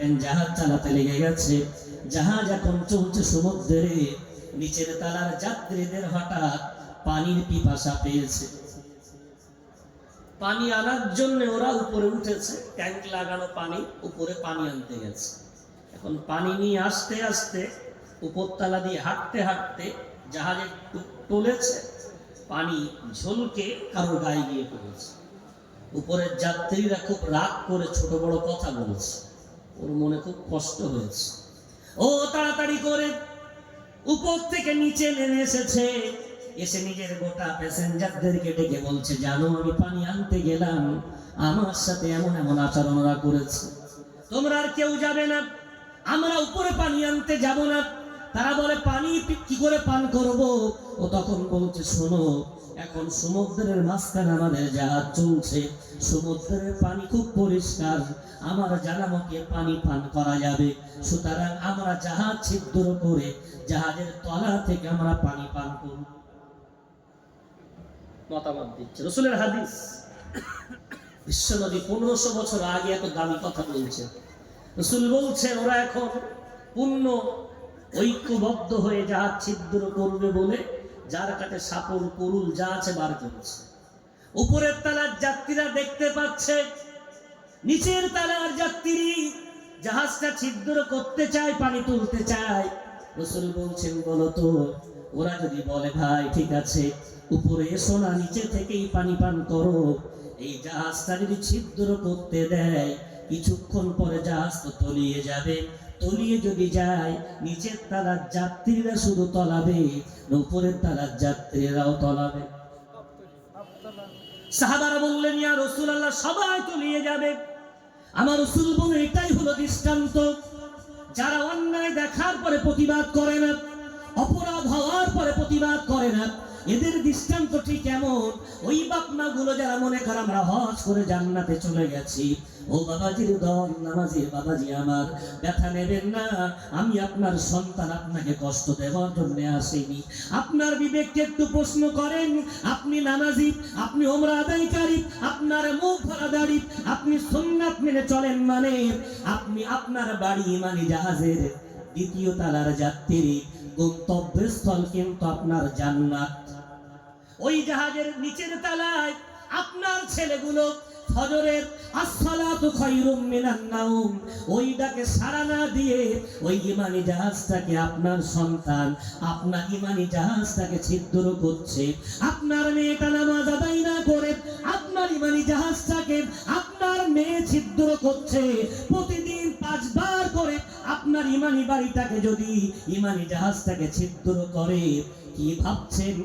দেখেন জাহাজ চালাতে লেগে গেছে। জাহাজ এখন চলছে সমুদ্রে, নিচের তলার যাত্রীদের হঠাৎ পানির পিপাসা পেয়েছে। পানি আনার জন্য ওরা উপরে উঠেছে, ট্যাঙ্ক লাগানো পানি, উপরে পানি আনতে গেছে। এখন পানি নিয়ে আসতে আসতে উপরতলা দিয়ে হাঁটতে হাঁটতে জাহাজে টলেছে, পানি ঝলকে কারোর গায়ে গিয়ে পড়েছে। উপরের যাত্রীরা খুব রাগ করে ছোট বড় কথা বলছে, ওর মনে খুব কষ্ট হয়েছে। ও তাড়াতাড়ি করে উপর থেকে নিচে নেমে এসেছে, এসে নিজের গোটা প্যাসেঞ্জারদেরকে ডেকে বলছে, জানো আমি পানি আনতে গেলাম, আমার সাথে এমন এমন আচরণ ওরা করেছে, তোমরা আর কেউ যাবে না, আমরা উপরে পানি আনতে যাব না। তারা বলে পানি কি করে পান করব? ও তখন বলছে, শোনো, এখন সমুদ্রের মাঝখানে আমাদের জাহাজ চলছে, সমুদ্রের পানি খুব পরিষ্কার, আমার জানা মতে পানি পান করা যাবে, সুতরাং আমরা জাহাজ ছিদ্র করে জাহাজের তলা থেকে আমরা পানি পান করব। মতামত দিচ্ছে রাসূলের হাদিস। বিশ্বনবী 1500 বছর আগে এত দামি কথা বলছে। রাসূল বলছেন ওরা এখন পূর্ণ ঐক্যবদ্ধ হয়ে জাহাজ ছিদ্র করবে বলে যার কাছে সাপল কুরুল যা আছে বার করেছে। উপরের তলার যাত্রীরা দেখতে পাচ্ছে, নিচের তলার যাত্রী জাহাজটা ছিদ্র করতে চায়, পানি তুলতে চায়। রাসূল বলছেন, বলো তো, ওরা যদি বলে ভাই ঠিক আছে উপরে এসো না, নিচে থেকেই পানি পান করো, এই জাহাজটা যদি ছিদ্র করতে দেয় কিছুক্ষণ পরে জাহাজ তো তলিয়ে যাবে, তলিয়ে যদি যায় নিচের তলার যাত্রীরা শুধু তলাবে, উপরের তলার যাত্রীরাও তলাবে। সাহাবারা বললেন, ইয়া রাসূলুল্লাহ, সবাই তলিয়ে যাবে। আমার রাসূল বলেন, এটাই হলো দৃষ্টান্ত, যারা অন্যায় দেখার পরে প্রতিবাদ করে না, অপরাধ হওয়ার পরে প্রতিবাদ করে না, এদের দৃষ্টান্ত ঠিক এমন। ওই বাপমা গুলো যারা মনে করে আমরা হজ করে জান্নাতে চলে গেছি, ও বাবাজির দল, নামাজির বাবাজি আমার, ব্যথা নেবেন না, আমি আপনার সন্তান, আপনাকে কষ্ট দেওয়ার জন্য আসেনি। আপনার বিবেককে একটু প্রশ্ন করেন, আপনি নামাজি, আপনি ওমরা আদায়কারী, আপনার মুখ ভরা দাড়ি, আপনি সুন্নাত মেনে চলেন, মানে আপনি আপনার বাড়ি মানে জাহাজের দ্বিতীয় তলার যাত্রী, গন্তব্যস্থল কিন্তু আপনার জান্নাত। ওই জাহাজের নিচের তলায় আপনার ছেলেগুলো ফজরের আসসালাতু খায়রুম মিনান নাওম ওই ডাকে সাড়া না দিয়ে ওই ইমানি জাহাজটাকে আপনার সন্তান, আপনার ইমানি জাহাজটাকে ছিদ্র করছে। আপনার মেয়েটা নামাজ আদায় না করে আপনার ইমানি জাহাজটাকে আপনার মেয়ে ছিদ্র করছে। প্রতিদিন 5 বার করে আপনার ইমানি বাড়িটাকে যদি ইমানি জাহাজটাকে ছিদ্র করে, কি ভাবছেন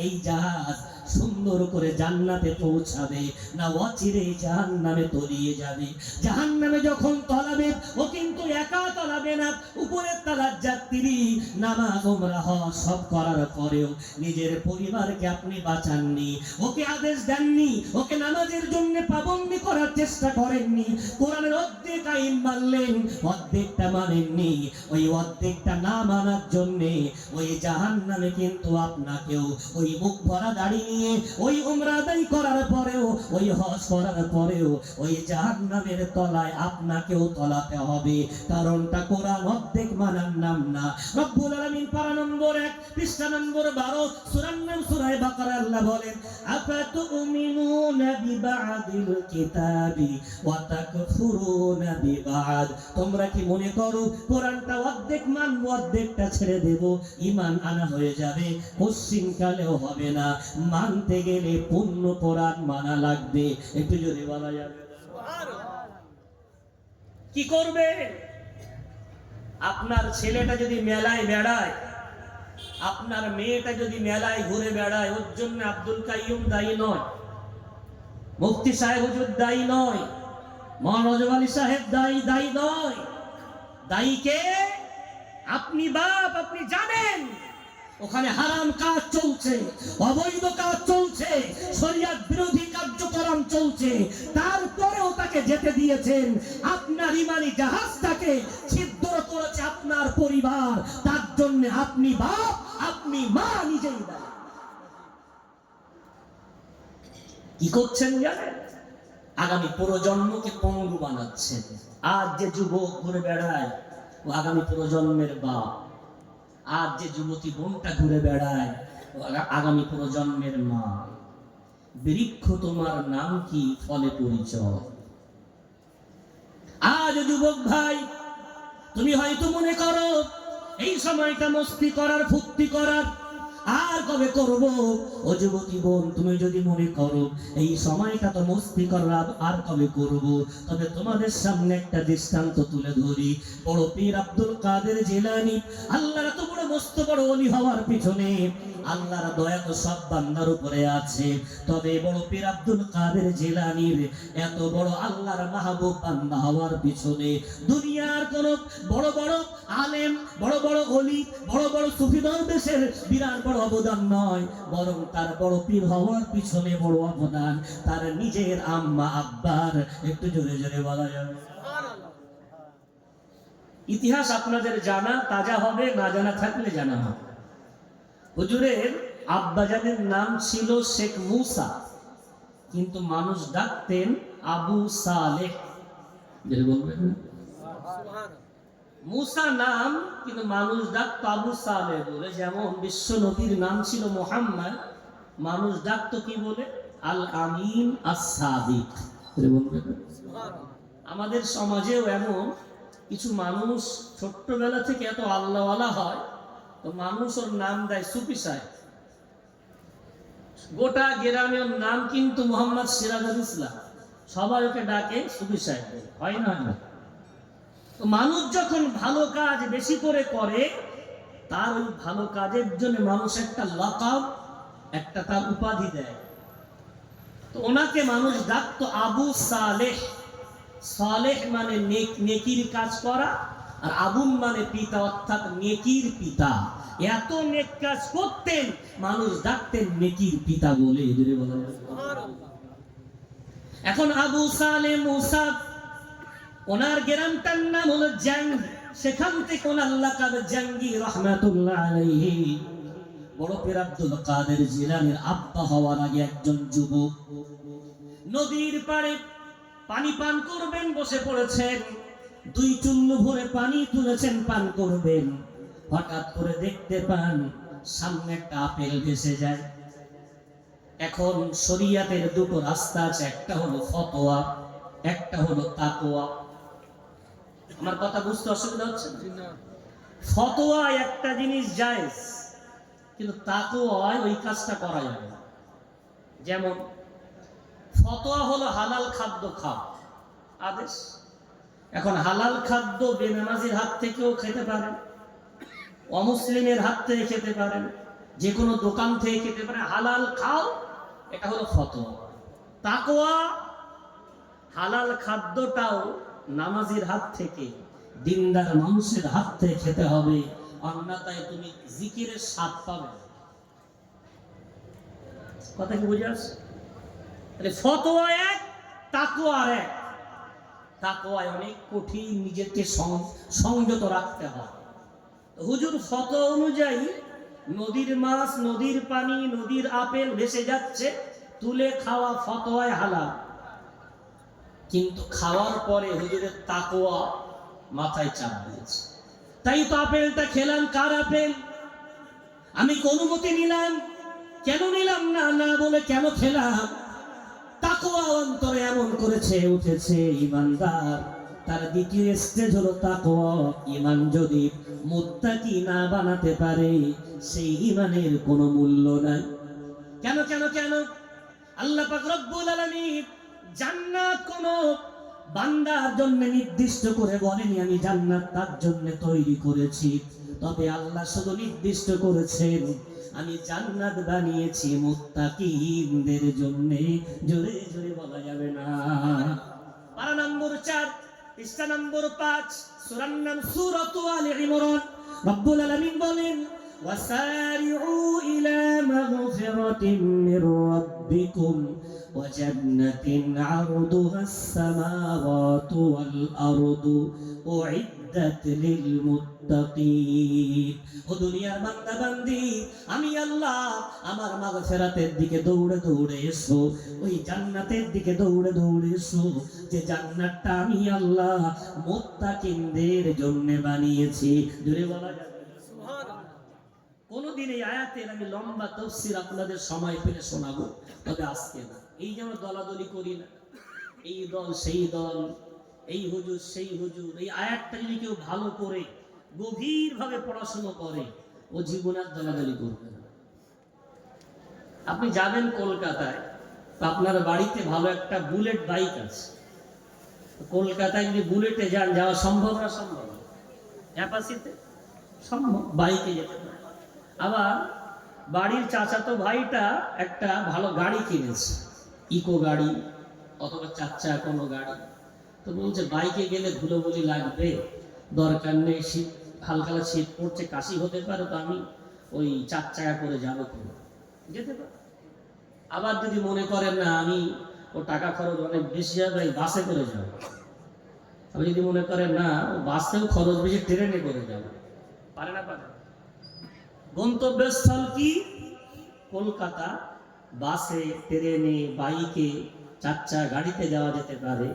এই জাহাজ সুন্দর করে জান্নাতে পৌঁছাবে না অচিরে জাহান্নামে তলিয়ে যাবে? জাহান্নামে যখন তলাবে ও কিন্তু একা তলাবে না, উপরের তলার যাত্রী নামাজ ওমরা হজ সব করার পরেও নিজের পরিবারকে আপনি বাঁচাননি, ওকে আদেশ দেননি, ওকে নামাজের জন্য পাবন্দি করার চেষ্টা করেননি, কোরআনের অর্ধেক আইন মানলেন, অর্ধেকটা মানেননি। ওই অর্ধেকটা না মানার জন্য ওই জাহান্নামে কিন্তু আপনাকেও ওই মুখ ভরা দাড়ি নিয়ে ওই উমরা আদায় করার পরেও ওই হজ করার পরেও ওই জাহান্নামের তলায় আপনাকেও তলাতে হবে। কারণটা কোরআন অর্ধেক মানার নাম না। রব্বুল আলামিন পারা নম্বর 1 পৃষ্ঠা নম্বর 12 সূরার নাম সূরা বাকারা, আল্লাহ বলেন, আফাতুমিনুনা বিবাদিল কিতাবি ওয়া তাকফুরুনা বিবাদ। তোমরা কি মনে করো কোরআনটা অর্ধেক মানব অর্ধেকটা ছেড়ে দেব, ঈমান আনা হয়ে যাবে? পশ্চিমকালেও হবে না। মানতে গেলে পূর্ণ কোরআন মানা লাগবে। একটু জোরে বলা যাবে? কি করবে? আপনার ছেলেটা যদি মেলায় বেড়ায়, আপনার মেয়েটা যদি মেলায় ঘুরে বেড়ায়, ওর জন্য আব্দুল কাইয়ুম দায়ী নয়, মুফতি সাহেব হুজুর দায়ী নয়, মাওলানা রজব আলী সাহেব দায়ী নয়। দায়ী কে? আপনি বাপ, আপনি জানেন ওখানে হারাম কাজ চলছে, অবৈধ কাজ চলছে, শরিয়ত বিরোধী কার্যক্রম চলছে, তারপরেও তাকে যেতে দিয়েছেন। আপনার ইমানি জাহাজটাকে ছিদ্র করেছে আপনার পরিবার, তার জন্য আপনি বাপ, আপনি মা নিজেই দায়ী। কি করছেন জানেন? আগামী প্রজন্মকে পঙ্গু বানাচ্ছেন। আজ যে যুবক ঘুরে বেড়ায় ও আগামী প্রজন্মের বাপ, আজ যে যুবতী বোনটা ঘুরে বেড়ায় ও আগামী প্রজন্মের মা। বৃক্ষ তোমার নাম কি, ফলে পরিচয়। আজ যুবক ভাই, তুমি হয়তো মনে করো এই সময়টা মস্তি করার, ফুর্তি করার, আর কবে করব। ও যুবতী বোন, তুমি যদি মনে করো এই সময়টা তো মস্তি করার, আর কবে করব, তবে তোমাদের সামনে একটা দৃষ্টান্ত তুলে ধরি। বড় পীর আব্দুল কাদের জিলানী, আল্লাহর এত বড় মস্ত বড় ওলি হওয়ার পিছনে আল্লাহর দয়া তো সব বান্দার উপরে আছে, তবে বড় পীর আব্দুল কাদের জিলানীর এত বড় আল্লাহর মাহবুব বান্দা হওয়ার পিছনে দুনিয়ার কোন বড় বড় আলেম, বড় বড় ওলি, বড় বড় সুফি দরবেশের বিরাট বড় অবদান নয়, বরং তার বড় পীর হওয়ার পিছনে বড় অবদান তার নিজের আম্মা আব্বার। একটু জোরে জোরে বলা যাবে। ইতিহাস আপনাদের জানা তাজা হবে, না জানা থাকলে জানা হবে। হুজুরের আব্বাজানের নাম ছিল শেখ মুসা, কিন্তু মানুষ ডাকতেন আবু সালেহ। বলবেন মুসা নাম, কিন্তু মানুষ ডাকতো আবু সালেহ বলে। যেমন বিশ্ব নবীর নাম ছিল মুহাম্মদ, মানুষ ডাকতো কি বলে? আল আমিন আস-সাদিক। আমাদের সমাজেও এমন কিছু মানুষ ছোট্টবেলা থেকে এত আল্লাহওয়ালা হয়, তো মানুষ ওর নাম দেয় সুফি সাহেব। গোটা গ্রামে ওর নাম কিন্তু মোহাম্মদ সিরাজুল ইসলাম, সবাই ওকে ডাকে সুফি সাহেব, হয় না? তো মানুষ যখন ভালো কাজ বেশি করে করে, তার ওই ভালো কাজের জন্য মানুষ একটা লাকাব, একটা তার উপাধি দেয়। তো ওনাকে মানুষ ডাকতো আবু সালেহ। সালেহ মানে নেকির কাজ করা, আর আবুন মানে পিতা, অর্থাৎ নেকির পিতা। এত নেক কাজ করতেন, মানুষ ডাকতেন নেকির পিতা বলে। এখন আবু সালেহ মুসা, ওনার গ্রামটার নাম হলো জাঙ্গি, সেখান থেকে ওনার লাকাব জাঙ্গি রহমাতুল্লাহ আলাইহি। বড় পীর আব্দুল কাদের জিলানীর আব্বা হওয়ার আগে একজন যুবক নদীর পাড়ে পানি পান করবেন বসে পড়েছেন, দুই চুল্লু ভরে পানি তুলেছেন পান করবেন। হঠাৎ করে দেখতে পান সামনে একটা আপেল ভেসে যায়। এখন শরিয়াতের দুটো রাস্তা আছে, একটা হলো ফতোয়া, একটা হলো তাকওয়া। আমার কথা বুঝতে অসুবিধা হচ্ছে না? ফতোয়া একটা জিনিস জায়েজ, কিন্তু তাকওয়ায় ওই কাজটা করা যাবে না। যেমন ফতোয়া হলো হালাল খাদ্য খাও, আদেশ। এখন হালাল খাদ্য বেনামাজির হাত থেকেও খেতে পারেন, অমুসলিমের হাত থেকে খেতে পারেন, যে কোনো দোকান থেকে খেতে পারেন, হালাল খাও, এটা হলো ফতোয়া। তাকওয়া হালাল খাদ্যটাও নামাজির হাত থেকে, দিনদার মানুষের হাত থেকে খেতে হবে, অন্যথায় তুমি জিকিরের স্বাদ পাবে। কথা কি বুঝে আসছে? ফতোয়া এক, তাকওয়া এক। তাকওয়ায় অনেক কঠিন, নিজেকে সংযত রাখতে হয়। হুজুর ফতোয়া অনুযায়ী নদীর মাছ, নদীর পানি, নদীর আপেল ভেসে যাচ্ছে, তুলে খাওয়া ফতোয়ায় হালাল, কিন্তু খাওয়ার পরে হুজুরের তাকওয়া মাথায় চাপ দিয়েছে। তাই তো আপেলটা খেলাম। কার আপেল? আমি অনুমতি নিলাম, কেন নিলাম না না বলে কেন খেলাম? তাকওয়া অন্তরে এমন করেছে উঠেছে। ইমানদার তার দ্বিতীয় স্টেজ হলো তাকওয়া। ইমান যদি মুত্তাকি না বানাতে পারে, সেই ইমানের কোনো মূল্য নাই। কেন কেন কেন? আল্লাহ পাক রব্বুল আলামিন জান্নাত কোন বান্দার জন্য নির্দিষ্ট করে বলেনি আমি জান্নাত তার জন্য তৈরি করেছি, তবে আল্লাহ শুধু নির্দিষ্ট করেছেন আমি জান্নাত বানিয়েছি মুত্তাকিনদের জন্য। জোরে জোরে বলা যাবে না? পারা নম্বর 4, পৃষ্ঠা নম্বর 5, সূরার নাম সূরাতু আলে ইমরান। রব্বুল আলামিন বলেন ওয়াসারিউ ইলা মাগফিরাতিন মির রাব্বিকুম وجنة عرضها السماوات والأرض أعدت للمتقين ও দুনিয়ার বান্দা বান্দি আমি আল্লাহ আমার মাগফিরাতের দিকে দৌড়ে দৌড়ে এসো ওই জান্নাতের দিকে দৌড়ে দৌড়ে এসো যে জান্নাতটা আমি আল্লাহ মুত্তাকিনদের জন্য বানিয়েছি জোরে বলা যাবে কোনদিন এই আয়াতের আমি লম্বা তাফসীর আপনাদের সময় পেলে শোনাবো তবে আজকে না এই যে আমরা দলাদলি করি না এই দল সেই দল এই হুজুর সেই হুজুর এই আয়াতটা যদি কেউ ভালো করে গভীরভাবে পড়াশোনা করে ও জীবনে আর দলাদলি করবে না আপনি যাবেন কলকাতায় আপনার বাড়িতে ভালো একটা বুলেট বাইক আছে কলকাতায় যদি বুলেটে যান যাওয়া সম্ভব না সম্ভব অ্যাপাসিতে সম্ভব বাইকে যেতে পারে আবার বাড়ির চাচাতো ভাইটা একটা ভালো গাড়ি কিনেছে ইকো গাড়ি অথবা চাচা কোনো গাড়ি তো বলছে বাইকে গেলে ধুলোবলি লাগবে দরকার নেই শীত হালকা শীত পড়ছে কাশি হতে পারে তো আমি ওই 4 চাকা করে যাবো কোনো যেতে পারে আবার যদি মনে করেন না আমি ও টাকা খরচ অনেক বেশি হবে বাসে করে যাবো আপনি যদি মনে করেন না বাসেও খরচ বেশি ট্রেনে করে যাবো পারে না পারে গন্তব্যস্থল কি কলকাতা বাসে ট্রেনে বাইকে 4 চাকা গাড়িতে যাওয়া যেতে পারে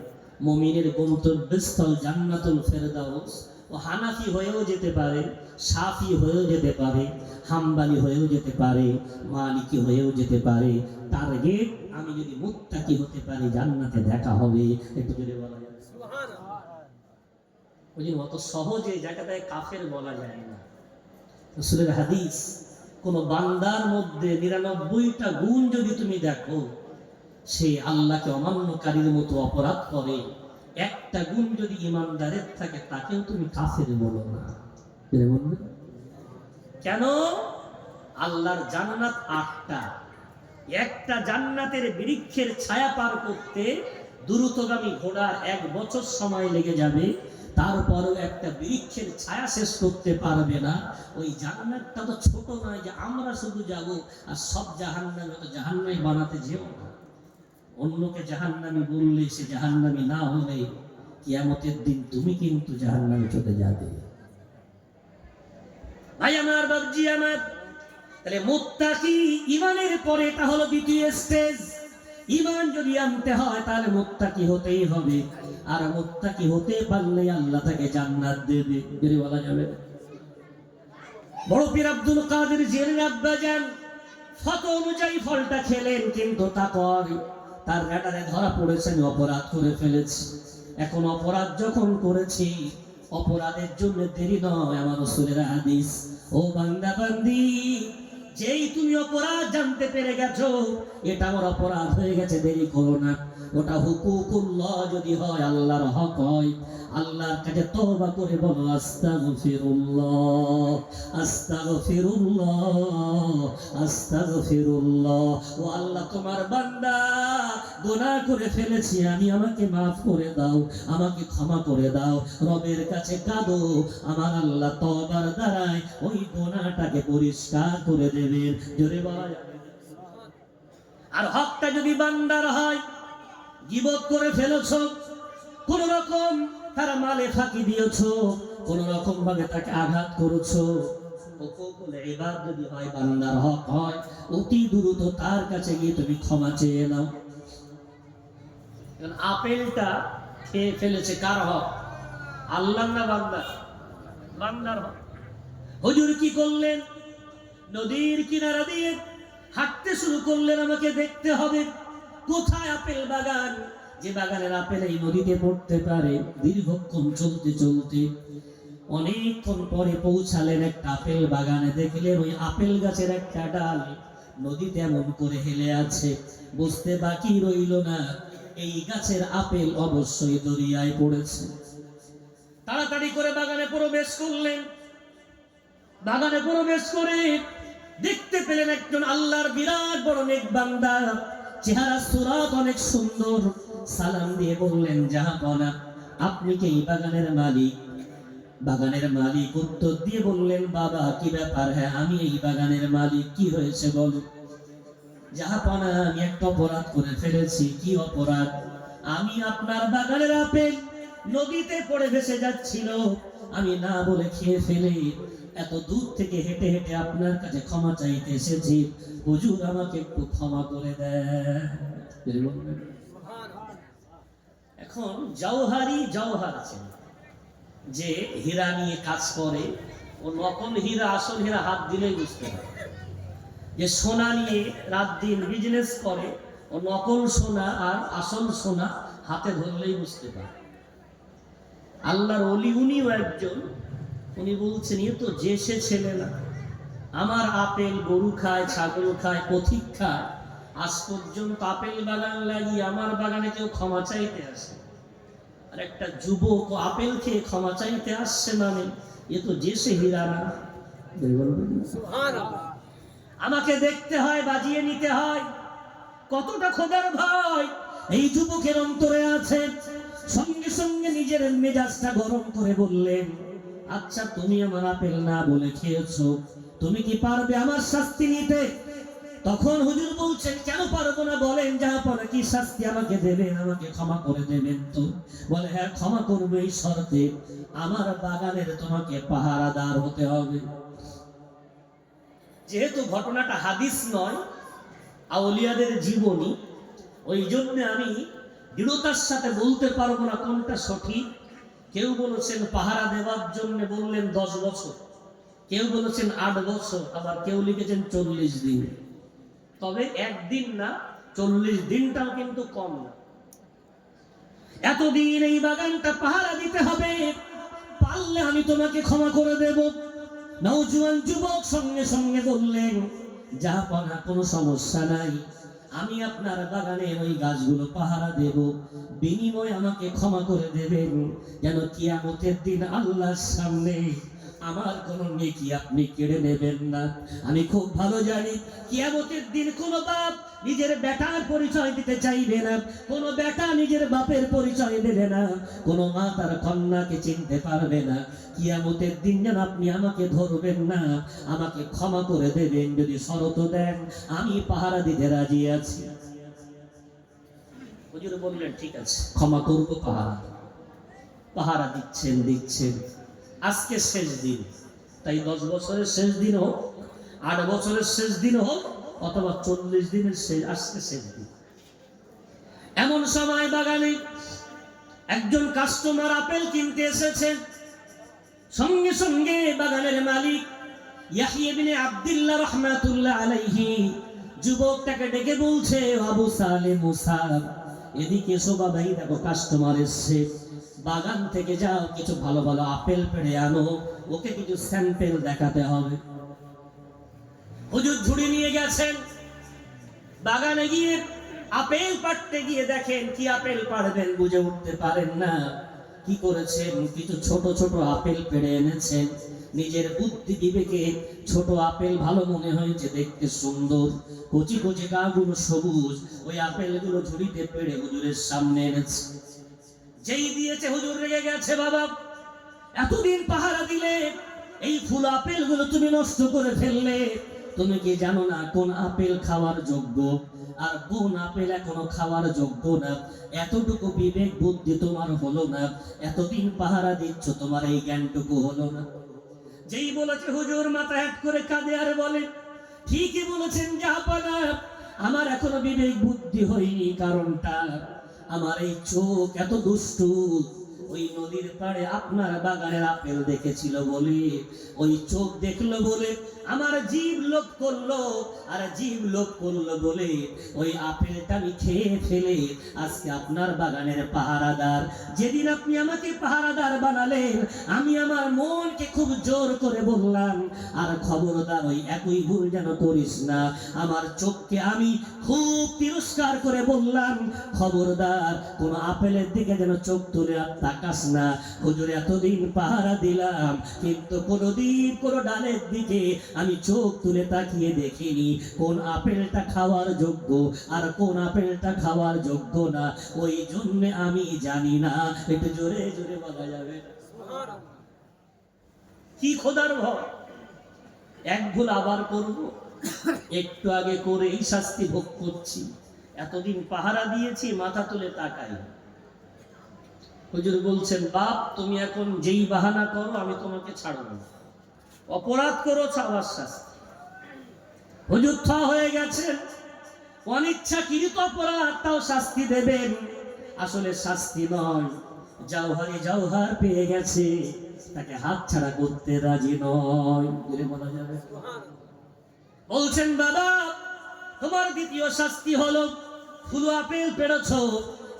মুমিনের গন্তব্যস্থল জান্নাতুল ফেরদাউস ও হানাফি হয়েও যেতে পারে শাফি হয়েও যেতে পারে হাম্বালি হয়েও যেতে পারে মালিকি হয়েও যেতে পারে টার্গেট আমি যদি মুত্তাকি হতে পারি জান্নাতে দেখা হবে একটু জোরে বলা যায় সুবহানাল্লাহ ওই অত সহজে জায়গাটায় কাফের বলা যায় না রাসূলের হাদিস কোন বান্দার মধ্যে 99টা গুণ যদি তুমি দেখো সে আল্লাহকে অমান্যকারীর মতো অপরাধ করে একটা গুণ যদি ইমানদারের থাকে তাকেও তুমি কাফের বলো না কেন আল্লাহর জান্নাত 8টা একটা জান্নাতের বৃক্ষের ছায়া পার করতে দ্রুতগামী ঘোড়ার 1 বছর সময় লেগে যাবে তারপরেও একটা বৃক্ষের ছায়া শেষ করতে পারবে না ওই জান্নাতটা তো ছোট নয় যে আমরা শুধু যাব আর সব জাহান্নামে তো জাহান্নামে বানাতে যেও না অন্যকে জাহান্নামী বললে সে জাহান্নামী না হলে কিয়ামতের দিন তুমি কিন্তু জাহান্নামে চলে যাবে ভাই আমার বাবজি আমার তাহলে মুত্তাকি ঈমানের পরে এটা হলো দ্বিতীয় স্টেজ ঈমান যদি আনতে হয় তাহলে মুত্তাকি হতেই হবে আর মুত্তাকি হতে পারলে আল্লাহ তাকে জান্নাত দেবে যদি বলা যাবে বড় পীর আব্দুল কাদের জিলানী আব্বা যান ফত অনুযায়ী ফলটা খেলেন কিন্তু তার রেডারে ধরা পড়েছে আমি অপরাধ করে ফেলেছি এখন অপরাধ যখন করেছি অপরাধের জন্য দেরি নয় আমার রাসূলের হাদিস ও বান্দা বান্দি যেই তুমি অপরাধ জানতে পেরে গেছো এটা আমার অপরাধ হয়ে গেছে দেরি করো না ওটা হুকুকুল্লাহ যদি হয় আল্লাহর হক হয় আল্লাহর কাছে তওবা করে বলো আস্তাগফিরুল্লাহ আস্তাগফিরুল্লাহ আস্তাগফিরুল্লাহ ও আল্লাহ তোমার বান্দা গুনাহ করে ফেলেছি আমি আমাকে maaf করে দাও আমাকে ক্ষমা করে দাও রবের কাছে কাঁদো আমার আল্লাহ তওবার দ্বারাই ওই গুনাহটাকে পরিষ্কার করে দেবেন জোরে বলা যাবে আর হকটা যদি বান্দার হয় গীবত করে ফেলেছো কোন রকম তার মালে ফাঁকি দিয়েছো কোন রকম ভাবে তাকে আঘাত করেছো হুকুকুল ইবাদ যদি হয় বান্দার হক হয় অতি দ্রুত তার কাছে গিয়ে তুমি ক্ষমা চেয়ে নাও কারণ আপেলটা খেয়ে ফেলেছে কার হক আল্লাহর না বান্দার বান্দার হক হুজুর কি করলেন নদীর কিনারা দিয়ে হাঁটতে শুরু করলেন আমাকে দেখতে হবে কোথায় আপেল বাগান যে বাগানের আপেল এই নদীতে পড়তে পারে দীর্ঘক্ষণ চলতে চলতে অনেকক্ষণ পরে পৌঁছালেন একটা আপেল বাগানে দেখলেন ওই আপেল গাছের একটা ডাল নদীতে এমন করে হেলে আছে বুঝতে বাকি রইল না এই গাছের আপেল অবশ্যই দরিয়ায় পড়েছে তাড়াতাড়ি করে বাগানে প্রবেশ করলেন বাগানে প্রবেশ করে দেখতে পেলেন একজন আল্লাহর বিরাট বড় নেক বান্দা চেহারা সুরাত অনেক সুন্দর সালাম দিয়ে বললেন জাহাপনা আপনি কি এই বাগানের মালিক বাগানের মালিক উত্তর দিয়ে বললেন বাবা কি ব্যাপার হ্যাঁ আমি এই বাগানের মালিক কি হয়েছে বলো জাহাপানা, আমি একটা অপরাধ করে ফেলেছি। কি অপরাধ? আমি আপনার বাগানের আপেল নদীতে পড়ে ভেসে যাচ্ছিল, আমি না বলে খেয়ে ফেলে এত দূর থেকে হেঁটে হেঁটে আপনার কাছে ক্ষমা চাইতে এসেছি। হুজুর, আমাকে একটু ক্ষমা করে দেন। এখন জওহার আছে যে হীরা নিয়ে কাজ করে, ও নকল হীরা আসল হীরা হাত দিলেই বুঝতে পারে। যে সোনা নিয়ে রাত দিন বিজনেস করে, ও নকল সোনা আর আসল সোনা হাতে ধরলেই বুঝতে পারে। আল্লাহর ওলি উনিও একজন, উনি বলছেন এ তো যে সে ছেলে না, আমার আপেল গরু খায়, ছাগল খায়, পথিক খায়, আজ পর্যন্ত আপেল বাগান লাগিয়ে আমার বাগানে কেউ ক্ষমা চাইতে আসে। আর একটা যুবক ও আপেল খেয়ে ক্ষমা চাইতে আসছে, মানে এ তো যে সে হীরা না। আমাকে দেখতে হয়, বাজিয়ে নিতে হয়, কতটা খোদার ভয় এই যুবকের অন্তরে আছে। সঙ্গে সঙ্গে নিজের মেজাজটা গরম করে বললেন, আচ্ছা তুমি আমার আপেল না বলে খেয়েছো, তুমি কি পারবে আমার শাস্তি নিতে? তখন হুজুর বলছেন, কেন পারবো না, বলেন যা পরে কি শাস্তি আমাকে দেবেন, আমাকে ক্ষমা করে দেবেন তো? বলে হ্যাঁ ক্ষমা করবো, এই শর্তে আমার বাগানের তোমাকে পাহারাদার হতে হবে। যেহেতু ঘটনাটা হাদিস নয়, আউলিয়াদের জীবনী, ওই জন্য আমি দৃঢ়তার সাথে বলতে পারবো না কোনটা সঠিক। কেউ বলেছেন পাহারা দেওয়ার জন্য বললেন 10 বছর, কেউ বলেছেন 8 বছর, আবার কেউ লিখেছেন 40 দিন। তবে একদিন না, 40 দিনটাও কিন্তু কম না। এতদিন এই বাগানটা পাহারা দিতে হবে, পারলে আমি তোমাকে ক্ষমা করে দেব। নওজোয়ান যুবক সঙ্গে সঙ্গে বললেন, যা পানা কোনো সমস্যা নাই, আমি আপনার বাগানের ওই গাছগুলো পাহারা দেব, বিনিময়ে আমাকে ক্ষমা করে দেবেন, যেন কিয়ামতের দিন আল্লাহর সামনে আমার কোনো নেকি আপনি কেড়ে নেবেন না। আমি খুব ভালো জানি কিয়ামতের দিন কোনো বাপ নিজের বেটার পরিচয় দিতে চাইবে না, কোনো বেটা নিজের বাপের পরিচয় দেবে না, কোনো মা তার কন্যাকে চিনতে পারবে না। কিয়ামতের দিন যেন আপনি আমাকে ধরবেন না, আমাকে ক্ষমা করে দেবেন, যদি শরত দেন আমি পাহারা দিতে রাজি আছি। হুজুর বললেন ঠিক আছে, ক্ষমা করব, পাহারা দিচ্ছেন। আজকে শেষ দিন, তাই 10 বছরের শেষ দিন হোক, 8 বছরের শেষ দিন হোক, অথবা 40 দিনের শেষ, আজকে শেষ দিন। এমন সময় বাগানে একজন কাস্টমার আপেল কিনতে এসেছেন। সঙ্গে সঙ্গে বাগানের মালিক ইয়াহইয়া ইবনে আব্দুল্লাহ রাহমাতুল্লাহ আলাইহি যুবকটাকে ডেকে বলছে, আবু সালেম মুসা, এদিকে এসো বাবা, এই দেখো কাস্টমার এসেছে, বাগান থেকে যাও, কিছু ভালো ভালো আপেল পেড়ে আনো, ওকে কিছু স্যাম্পেল দেখাতে হবে। হুজুর ঝুড়ি নিয়ে গেছেন, বাগানে গিয়ে আপেল পাড়তে গিয়ে দেখেন কি আপেল পাড়বেন বুঝে উঠতে পারেন না। কি করেছেন, কিছু ছোট ছোট আপেল পেড়ে এনেছেন। নিজের বুদ্ধি বিবেকে ছোট আপেল ভালো মনে হয়েছে, দেখতে সুন্দর, কচি কচি গাগুলো সবুজ, ওই আপেলগুলো ঝুড়িতে পেড়ে হুজুরের সামনে এনেছে। যেই দিয়েছে হুজুর রেগে গেছে, বাবা এতদিন পাহারা দিলে, এই ফুল আপেলগুলো তুমি নষ্ট করে ফেললে, তুমি কি জানো না কোন আপেল খাওয়ার যোগ্য আর কোন আপেল এখনো খাওয়ার যোগ্য না? এতটুকু বিবেক বুদ্ধি তোমার হলো না, এতদিন পাহারা দিচ্ছ, তোমার এই জ্ঞানটুকু হলো না। যেই বলেছে হুজুর মাথা হ্যাট করে কাঁদে আর বলে, ঠিকই বলেছেন জাহাপানা, আমার এখনো বিবেক বুদ্ধি হয়নি। কারণটা, আমার এই চোখ এত দুষ্টু, ওই নদীর পাড়ে আপনার বাগানের আপেল দেখেছিল বলে, ওই চোখ দেখলো বলে আমার জীব লোভ করলো, আর জীব লোভ করলো বলে ওই আপেলটা আমি খেয়ে ফেলে আজকে আপনার বাগানের পাহারাদার। যেদিন আপনি আমাকে পাহারাদার বানালেন, আমি আমার মনকে খুব জোর করে বললাম, আর খবরদার ওই একই ভুল যেন করিস না। আমার চোখকে আমি খুব তিরস্কার করে বললাম, খবরদার কোন আপেলের দিকে যেন চোখ তুলে আর তাকাস না। হুজুর এতদিন পাহারা দিলাম, কিন্তু কোনদিন কোন ডালের দিকে আমি চোখ তুলে তাকিয়ে দেখিনি কোন আপেলটা খাওয়ার যোগ্য আর কোন আপেলটা খাওয়ার যোগ্য না। ওই জন্য আমি জানি না। একটু জোরে জোরে বলা যাবে? কি খোদার ভয়! এক ভুল আবার করব, একটু আগে করে এই শাস্তি ভোগ করছি, এতদিন পাহারা দিয়েছি, মাথা তুলে তাকাই। হুজুর বলছেন, বাপ তুমি এখন যেই বাহানা করো আমি তোমাকে ছাড়ব না, অপরাধ করো ছাড়ার শাস্তি। হুজুর থা হয়ে গেছেন, অনিচ্ছাকৃত অপরাধ তাও শাস্তি দেবেন। আসলে শাস্তি নয়, জওহারি জওহার পেয়ে গেছে, তাকে হাত ছাড়া করতে রাজি নয়, বলা যাবে। বলছেন, বাবা তোমার দ্বিতীয় শাস্তি হলো ফুল আপেল পেড়েছো,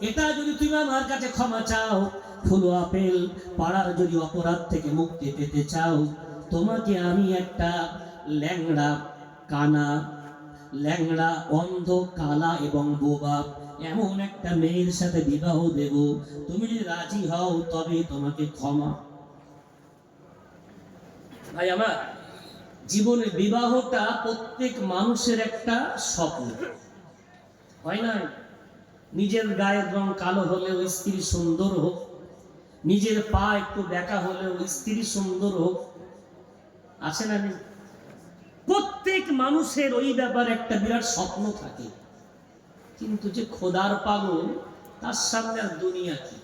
এটা যদি তুমি আমার কাছে ক্ষমা চাও, ফুল আপেল পাড়ার যদি অপরাধ থেকে মুক্তি পেতে চাও, তোমাকে আমি একটা ল্যাংড়া কানা, ল্যাংড়া অন্ধ কালা এবং বোবা এমন একটা মেয়ের সাথে বিবাহ দেব, তুমি যদি রাজি হও তবে তোমাকে ক্ষমা। ভাই আমার, জীবনে বিবাহটা প্রত্যেক মানুষের একটা স্বপ্ন, হয় না? নিজের গায়ের রং কালো হলেও স্ত্রী সুন্দর হোক, নিজের পা একটু বেঁকা হলেও স্ত্রী সুন্দর হোক, আছে না? প্রত্যেক মানুষের ওই ব্যাপারে একটা বিরাট স্বপ্ন থাকে, কিন্তু যে খোদার পাগল তার সামনে আর দুনিয়া কি।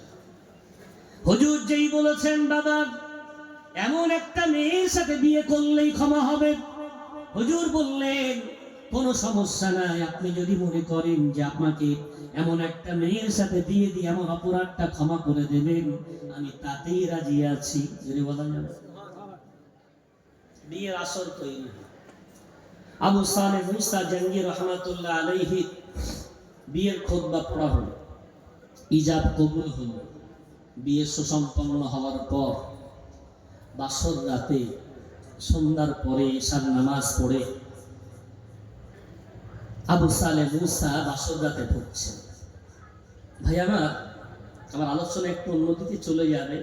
হুজুর যেই বলেছেন, বাবা এমন একটা মেয়ের সাথে বিয়ে করলেই ক্ষমা হবে, হুজুর বললেন কোনো সমস্যা নাই, আপনি যদি মনে করেন যে আপনাকে এমন একটা মেয়ের সাথে বিয়ে দিয়ে আমার অপরাধটা ক্ষমা করে দেবেন, আমি তাতেই রাজি আছি। যদি বলা যাবে, বিয়ের আসর তৈরি। আবু সালেহ মুসা জাঙ্গি রহমাতুল্লাহ আলাইহি বিয়ের খুতবা পড়া হলো, ইজাব কবুল হলো। বিয়ে সুসম্পন্ন হওয়ার পর বাসর রাতে সন্ধ্যার পরে ঈশার নামাজ পড়ে আবু সালেহ মুসা বাসর রাতে ঢুকছেন। ভাই আমার আলোচনা একটু অন্যদিকে চলে যাবে,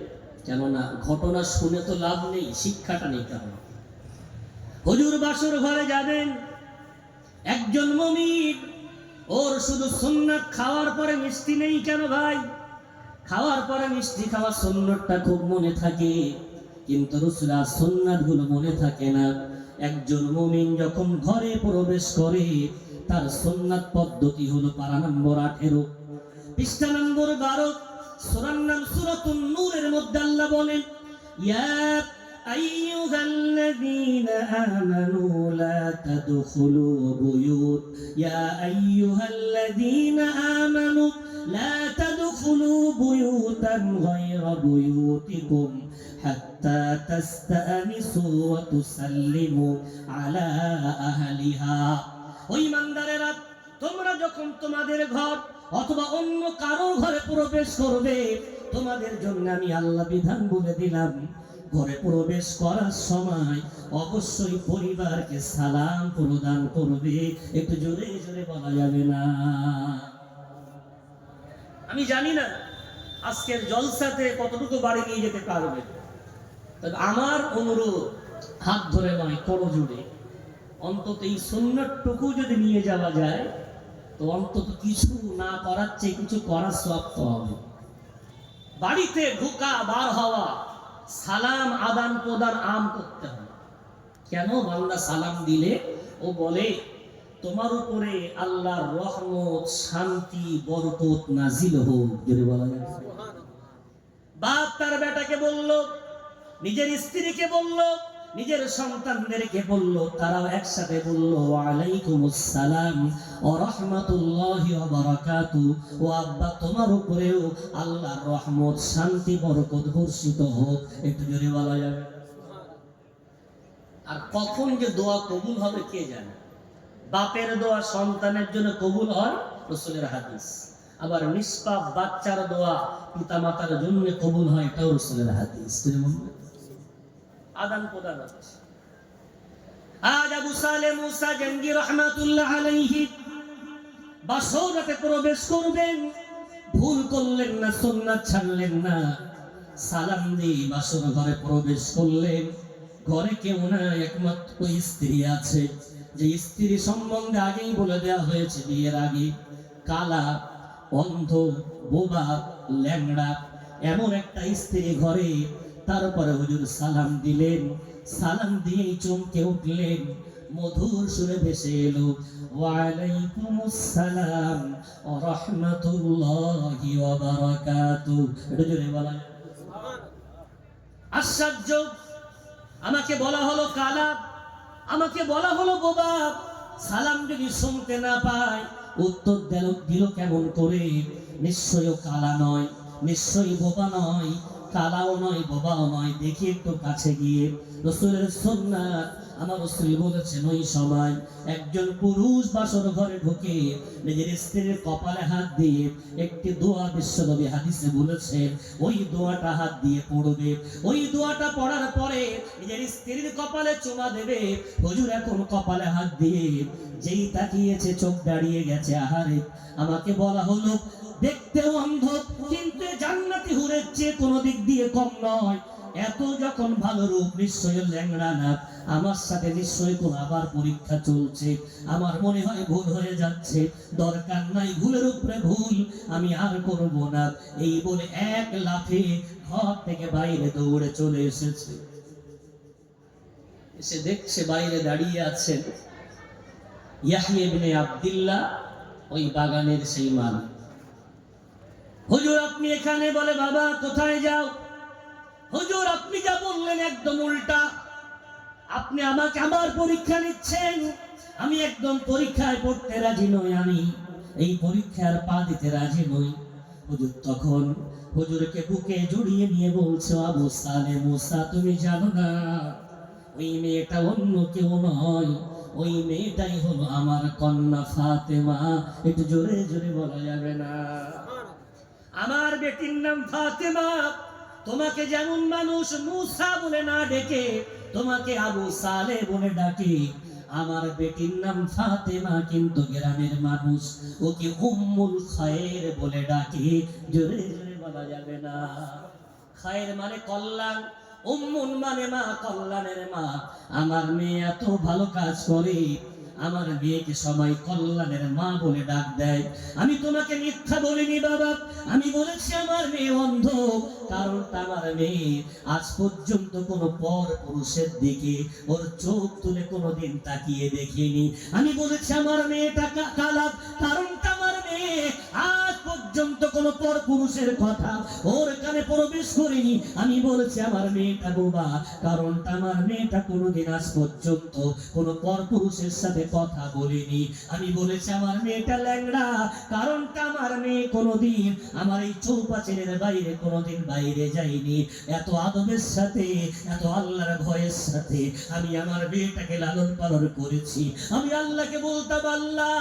কেননা ঘটনা শুনে তো লাভ নেই, শিক্ষাটা নিতে হবে। হুজুর বাসর ঘরে যাবেন, একজন মুমিন, ওর শুধু সুন্নাত খাওয়ার পরে মিষ্টি নেই কেন ভাই? খাওয়ার পরে মিষ্টি খাওয়া সুন্নাতটা খুব মনে থাকে, কিন্তু রাসূলের সুন্নাত গুলো মনে থাকে না। একজন মুমিন যখন ঘরে প্রবেশ করে, তার সুন্নাত পদ্ধতি হলো পারা নম্বর 18, পৃষ্ঠা নম্বর 12, সূরার নাম সূরাতুন নূরের মধ্যে আল্লাহ বলেন, ইয়া আইয়ুহাল্লাযীনা আমানু লা তাদখুলু বুয়ুত, ইয়া আইয়ুহাল্লাযীনা আমানু লা তাদখুলু বুয়ুতান গায়রা বুয়ুতিকুম হাত্তা তাস্তানিসু ওয়া তুসাল্লিমু আলা আহলিহা। ওই ইমানদারেরা, তোমরা যখন তোমাদের ঘর অথবা অন্য কারো ঘরে প্রবেশ করবে, তোমাদের জন্য আমি আল্লাহ বিধান বলে দিলাম, ঘরে প্রবেশ করার সময় অবশ্যই পরিবারকে সালাম প্রদান করবে। একটু জোরে জোরে বলা যাবে না? আমি জানি না আজকের জলসাতে কতটুকু বাড়ি নিয়ে যেতে পারবে, তবে আমার অনুরোধ, হাত ধরে নয় করজোড়ে, অন্তত এই সুন্নাতটুকু যদি নিয়ে যাওয়া যায়, তো অন্তত কিছু না করার চেয়ে কিছু করার সওয়াব হবে। বাড়িতে ঢোকা বার হওয়া, সালাম আদান প্রদান আম করতে হবে। কেন? বান্দা সালাম দিলে ও বলে তোমার উপরে আল্লাহর রহমত, শান্তি, বরকত নাজিল হোক। যদি বলা যায়, বাপ তার বেটাকে বলল, নিজের স্ত্রীকে বলল, নিজের সন্তানদেরকে বলল, তারাও একসাথে বলল, ওয়ালাইকুমুস সালাম ওয়া রাহমাতুল্লাহি ওয়া বারাকাতুহু। ও আব্বা, তোমার উপরেও আল্লাহর রহমত, শান্তি, বরকত বর্ষিত হোক। একটু জোরে বলা যাবে? আর কখন যে দোয়া কবুল হবে কে জানে? বাপের দোয়া সন্তানের জন্য কবুল হয়, রাসূলের হাদিস। আবার নিষ্পাপ বাচ্চার দোয়া পিতা মাতার জন্য কবুল হয়, এটাও রাসূলের হাদিস। আদান প্রদান হচ্ছে। আজ আবু সালেহ মুসা জাঙ্গি রহমাতুল্লাহ আলাইহি বাসর রাতে প্রবেশ করবেন, ভুল করলেন না, সুন্নাত ছাড়লেন না, সালাম দিয়ে বাসর ঘরে প্রবেশ করলেন। ঘরে কেউ না, একমাত্র স্ত্রী আছে, যে স্ত্রী সম্বন্ধে আগেই বলে দেওয়া হয়েছে বিয়ের আগে, কালা, অন্ধ, বোবা, ল্যাংড়া, এমন একটা স্ত্রী ঘরে। তারপরে হুজুর সালাম দিলেন, সালাম দিয়েই চমকে উঠলেন, মধুর সুরে ভেসে এলো, ওয়ালাইকুমুস সালাম ওয়া রাহমাতুল্লাহি ওয়া বারাকাতুহু। এটা জোরে বলা। আশ্চর্য, আমাকে বলা হলো কালা, আমাকে বলা হলো বোবা। সালাম যদি শুনতে না পায়, উত্তর দিল কেমন করে? নিশ্চয়ই কালা নয়, নিশ্চয়ই বোবা নয়, কালাও নয়, বোবাও নয়। দেখি একটু কাছে গিয়ে রাসূলের সুন্নাত, আমার রাসূল বলেছেন ওই সময় একজন পুরুষ বাসর ঘরে ঢুকে নিজের স্ত্রীর কপালে হাত দিয়ে একটি দোয়া বিশ্বনবী হাদিসে বলেছেন, ওই দোয়াটা হাত দিয়ে পড়বে। ওই দোয়াটা পড়ার পরে নিজের স্ত্রীর কপালে চুমা দেবে। হুজুর এখন কপালে হাত দিয়ে যেই তাকিয়েছে, চোখ দাঁড়িয়ে গেছে। আহারে, আমাকে বলা হলো দেখতেও অন্ধ, কিন্তু জান্নাতি হুরের চেয়ে কোনো দিক দিয়ে কম নয়। এত যখন ভালো রূপ, নিশ্চয়ই ল্যাংড়া না। আমার সাথে নিশ্চয়ই কোন আবার পরীক্ষা চলছে। আমার মনে হয় ভুল হয়ে যাচ্ছে, দরকার নাই ভুলের উপরে ভুল, আমি আর করব না। এই বলে এক লাফে ঘর থেকে বাইরে দৌড়ে চলে এসেছে। এসে দেখছে বাইরে দাঁড়িয়ে আছেন ইয়াহইয়া ইবনে আব্দুল্লাহ, ওই বাগানের সেই মালিক। হুজুর আপনি এখানে? বলে বাবা কোথায় যাও? হুজুর আপনি যা বললেন একদম উল্টা। আপনি আমাকে আমার পরীক্ষা নিচ্ছেন, আমি একদম পরীক্ষায় পড়তে রাজি নই, আমি এই পরীক্ষার পা দিতে রাজি নই। হুজুর তখন হুজুরকে বুকে জড়িয়ে নিয়ে বলছে, আবু সালেহ মুসা, তুমি জানো না ওই মেয়েটা অন্য কেউ নয়, ওই মেয়েটাই হলো আমার কন্যা ফাতেমা। একটু জোরে জোরে বলা যাবে না? আমার বেটির নাম ফাতেমা। তোমাকে যেমন মানুষ মুসা বলে না ডেকে, তোমাকে আবু সালেহ বলে ডাকে। আমার বেটির নাম ফাতেমা, কিন্তু গ্রামের মানুষ ওকে উম্মুল খায়ের বলে ডাকে। জোরে জোরে বলা যাবে না? খায়ের মানে কল্যাণ, উম্মুন মানে মা, কল্যাণের মা। আমার মেয়ে এত ভালো কাজ করে, আমার মেয়েকে সবাই কল্যাণের মা বলে ডাক দেয়। আমি তোমাকে মিথ্যা বলিনি বাবা, আমি বলেছি আমার মেয়ে অন্ধ, কারণ আমার মেয়ে আজ পর্যন্ত কোনো পর পুরুষের দিকে ওর চোখ তুলে কোনোদিন তাকিয়ে দেখিনি। আমি বলেছি আমার মেয়েটা কালা, কারণ আমার মেয়ে আজ পর্যন্ত কোনো পর পুরুষের কথা ওর কানে প্রবেশ করেনি। আমি বলেছি আমার মেয়েটা বোবা, কারণ আমার মেয়েটা কোনোদিন আজ পর্যন্ত কোনো পর পুরুষের সাথে কথা বলেনি। আমি বলেছি আমার মেয়েটা ল্যাংড়া, কারণ আমার মেয়ে কোনোদিন আমার এই চৌপাচের বাইরে কোনোদিন বাইরে যায়নি। এত আদবের সাথে, এত আল্লাহর ভয়ের সাথে আমি আমার মেয়েটাকে লালন পালন করেছি। আমি আল্লাহকে বলতাম, আল্লাহ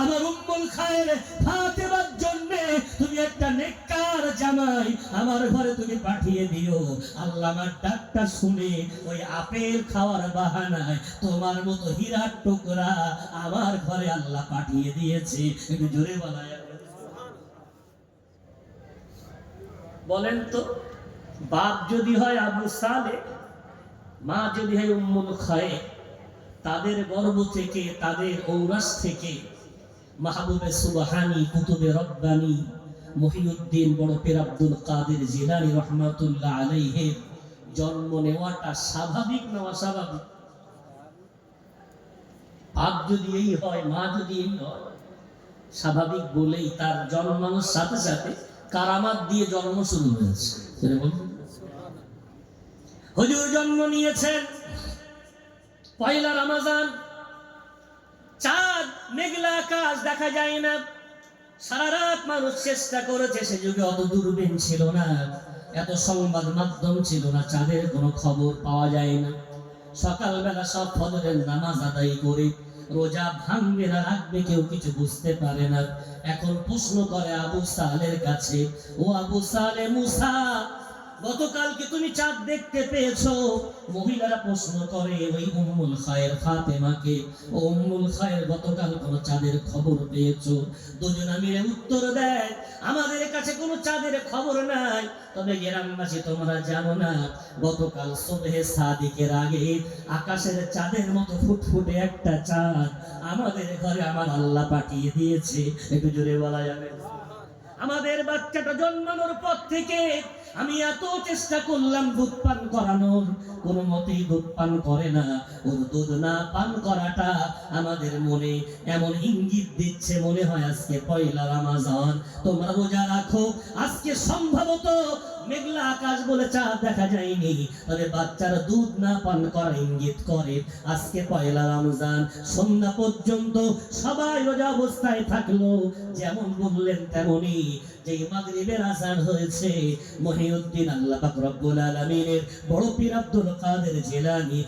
আমার উম্মুল খায়ের ফাতেমার জন্য তুমি একটা নেককার জামাই আমার ঘরে তুমি পাঠিয়ে দিও। আল্লাহ আমার ডাকটা শুনে ওই আপেল খাওয়ার বাহানায় তোমার মতো হীরার টুকরা আমার ঘরে আল্লাহ পাঠিয়ে দিয়েছে। একটু জোরে বলা যাবে? বলেন তো, বাপ যদি হয় আবু সালেহ, মা যদি হয় উম্মুল খায়ের, তাদের গর্ভ থেকে, তাদের ঔরাস থেকে মাহবুবে সুবহানি, কুতুবে রব্বানি, মহিউদ্দিন বড় পীর আব্দুল কাদের জিলানী রহমাতুল্লাহ আলাইহির জন্ম নেওয়াটা স্বাভাবিক না অস্বাভাবিক? বাপ যদি এই হয়, মা যদি এই হয়, স্বাভাবিক বলেই তার জন্মানোর সাথে সাথে কারামাত দিয়ে জন্ম শুরু হয়েছে। হুজুর জন্ম নিয়েছেন পয়লা রমজান, চাঁদ মেঘলা আকাশ দেখা যায় না। সারা রাত মানুষ চেষ্টা করেছে, সে যুগে অত দূরবীন ছিল না, এত সংবাদ মাধ্যম ছিল না, চাঁদের কোনো খবর পাওয়া যায় না। সকালবেলা সব ফজরের নামাজ আদায় করে রোজা ভাঙবে না রাখবে, কেউ কিছু বুঝতে পারে না। এখন প্রশ্ন করে আবু সালের কাছে, ও আবু সালেহ মুসা, গতকালকে তুমি চাঁদ দেখতে পেয়েছো? মহিলারা প্রশ্ন করে ওই উম্মুল খায়ের ফাতেমাকে, ও উম্মুল খায়ের গতকাল কোন চাঁদের খবর পেয়েছো? দুজনা মিলে উত্তর দেয়, আমাদের কাছে কোনো চাঁদের খবর নাই, তবে গ্রামবাসী তোমরা জানো না, গতকাল সুবহে সাদিকের আগে আকাশের চাঁদের মতো ফুটফুটে একটা চাঁদ আমাদের ঘরে আমার আল্লাহ পাঠিয়ে দিয়েছে। একটু জোরে বলা যাবে? আমাদের বাচ্চাটা জন্মানোর পর থেকে আমি এত চেষ্টা করলাম দুধ পান করানোর, কোনো মতেই দুধ পান করে না। ওর দুধ না পান করাটা আমাদের মনে এমন ইঙ্গিত দিচ্ছে, মনে হয় আজকে পয়লা রমজান, তোমরা রোজা রাখো। আজকে সম্ভবত মেঘলা আকাশ বলে চাঁদ দেখা যায়নি, তবে বাচ্চারা দুধ না পান করা ইঙ্গিত করে আজকে পয়লা রমজান। সন্ধ্যা পর্যন্ত সবাই রোজা অবস্থায় থাকলো, যেমন বললেন তেমনি যেই মাগরিবের আযান হয়েছে, মহিউদ্দিন আল্লাহ পাক রব্বুল আলামিনের বড় পীর আব্দুল কাদের জিলানী